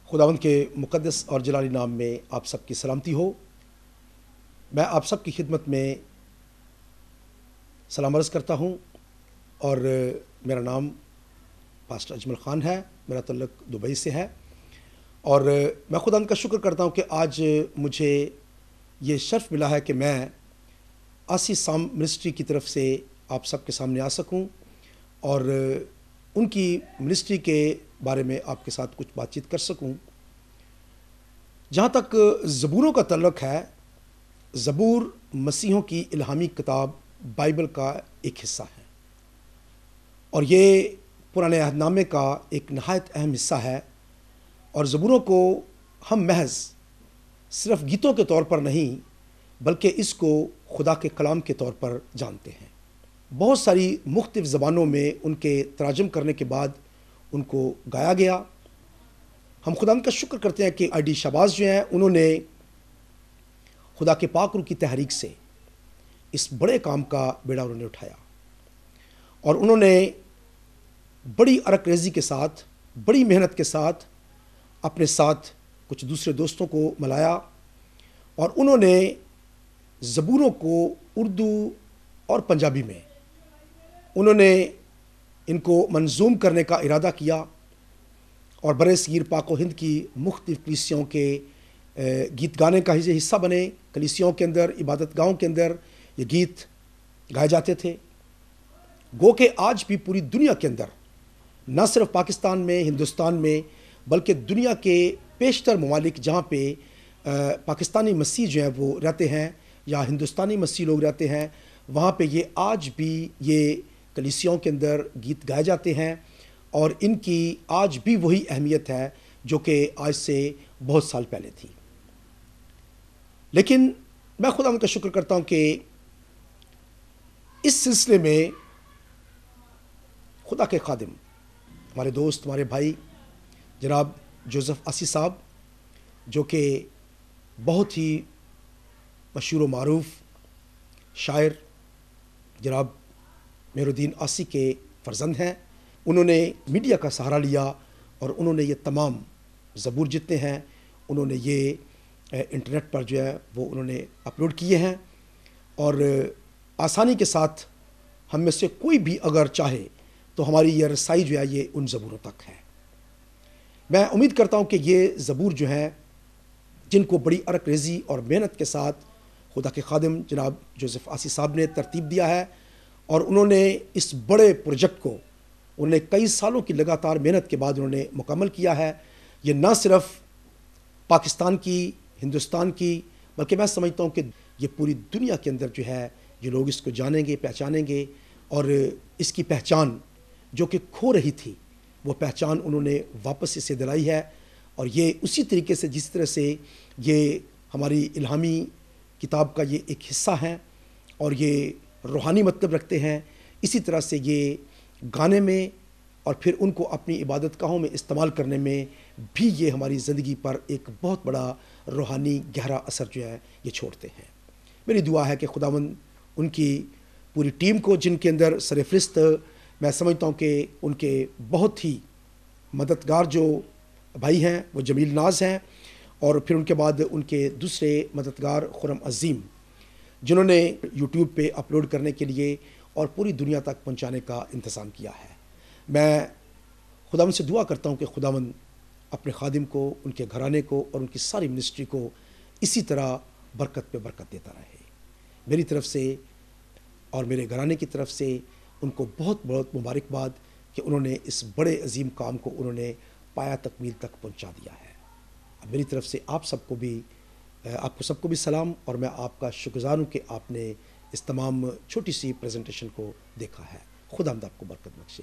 خداوند کے مقدس اور جلالی نام میں آپ سب کی سلامتی ہو۔ میں آپ سب کی خدمت میں سلام عرض کرتا ہوں اور میرا نام پاسٹر اجمل خان ہے۔ میرا تعلق دبئی سے ہے اور میں خداوند کا شکر کرتا ہوں کہ آج مجھے یہ شرف ملا ہے کہ میں آسی سام منسٹری کی طرف سے آپ سب کے سامنے آ سکوں اور ان کی منسٹری کے بارے میں آپ کے ساتھ کچھ بات چیت کر سکوں۔ جہاں تک زبوروں کا تعلق ہے، زبور مسیحوں کی الہامی کتاب بائبل کا ایک حصہ ہے اور یہ پرانے عہد نامے کا ایک نہایت اہم حصہ ہے، اور زبوروں کو ہم محض صرف گیتوں کے طور پر نہیں بلکہ اس کو خدا کے کلام کے طور پر جانتے ہیں۔ بہت ساری مختلف زبانوں میں ان کے تراجم کرنے کے بعد ان کو گایا گیا۔ ہم خدا کا شکر کرتے ہیں کہ آئی ڈی شہباز جو ہیں انہوں نے خدا کے پاک روح کی تحریک سے اس بڑے کام کا بیڑا انہوں نے اٹھایا اور انہوں نے بڑی عرق ریزی کے ساتھ، بڑی محنت کے ساتھ اپنے ساتھ کچھ دوسرے دوستوں کو ملایا اور انہوں نے زبوروں کو اردو اور پنجابی میں انہوں نے ان کو منظوم کرنے کا ارادہ کیا اور برِ صغیر پاک و ہند کی مختلف کلیسیوں کے گیت گانے کا حصہ بنے۔ کلیسیوں کے اندر، عبادت گاہوں کے اندر یہ گیت گائے جاتے تھے۔ گو کہ آج بھی پوری دنیا کے اندر، نہ صرف پاکستان میں، ہندوستان میں، بلکہ دنیا کے بیشتر ممالک جہاں پہ پاکستانی مسیح جو ہیں وہ رہتے ہیں یا ہندوستانی مسیح لوگ رہتے ہیں، وہاں پہ یہ آج بھی یہ کلیسیوں کے اندر گیت گائے جاتے ہیں اور ان کی آج بھی وہی اہمیت ہے جو کہ آج سے بہت سال پہلے تھی۔ لیکن میں خدا ان کا شکر کرتا ہوں کہ اس سلسلے میں خدا کے خادم، ہمارے دوست، ہمارے بھائی جناب جوزف آسی صاحب، جو کہ بہت ہی مشہور و معروف شاعر جناب مہر الدین آسی کے فرزند ہیں، انہوں نے میڈیا کا سہارا لیا اور انہوں نے یہ تمام زبور جتنے ہیں انہوں نے یہ انٹرنیٹ پر جو ہے وہ انہوں نے اپلوڈ کیے ہیں اور آسانی کے ساتھ ہم میں سے کوئی بھی اگر چاہے تو ہماری یہ رسائی جو ہے یہ ان زبوروں تک ہے۔ میں امید کرتا ہوں کہ یہ زبور جو ہیں جن کو بڑی عرق ریزی اور محنت کے ساتھ خدا کے خادم جناب جوزف آسی صاحب نے ترتیب دیا ہے اور انہوں نے اس بڑے پروجیکٹ کو انہوں نے کئی سالوں کی لگاتار محنت کے بعد انہوں نے مکمل کیا ہے۔ یہ نہ صرف پاکستان کی، ہندوستان کی، بلکہ میں سمجھتا ہوں کہ یہ پوری دنیا کے اندر جو ہے یہ لوگ اس کو جانیں گے، پہچانیں گے اور اس کی پہچان جو کہ کھو رہی تھی وہ پہچان انہوں نے واپس اسے دلائی ہے، اور یہ اسی طریقے سے جس طرح سے یہ ہماری الہامی کتاب کا یہ ایک حصہ ہے اور یہ روحانی مطلب رکھتے ہیں، اسی طرح سے یہ گانے میں اور پھر ان کو اپنی عبادت گاہوں میں استعمال کرنے میں بھی یہ ہماری زندگی پر ایک بہت بڑا روحانی گہرا اثر جو ہے یہ چھوڑتے ہیں۔ میری دعا ہے کہ خداوند ان کی پوری ٹیم کو، جن کے اندر سرفرست میں سمجھتا ہوں کہ ان کے بہت ہی مددگار جو بھائی ہیں وہ جمیل ناز ہیں، اور پھر ان کے بعد ان کے دوسرے مددگار خرم عظیم، جنہوں نے یوٹیوب پہ اپلوڈ کرنے کے لیے اور پوری دنیا تک پہنچانے کا انتظام کیا ہے۔ میں خداوند سے دعا کرتا ہوں کہ خداوند اپنے خادم کو، ان کے گھرانے کو اور ان کی ساری منسٹری کو اسی طرح برکت پہ برکت دیتا رہے۔ میری طرف سے اور میرے گھرانے کی طرف سے ان کو بہت بہت مبارکباد کہ انہوں نے اس بڑے عظیم کام کو انہوں نے پایا تکمیل تک پہنچا دیا ہے۔ اب میری طرف سے آپ سب کو بھی سلام، اور میں آپ کا شکرگزار ہوں کہ آپ نے اس تمام چھوٹی سی پریزنٹیشن کو دیکھا ہے۔ خدا آپ کو برکت بخشے۔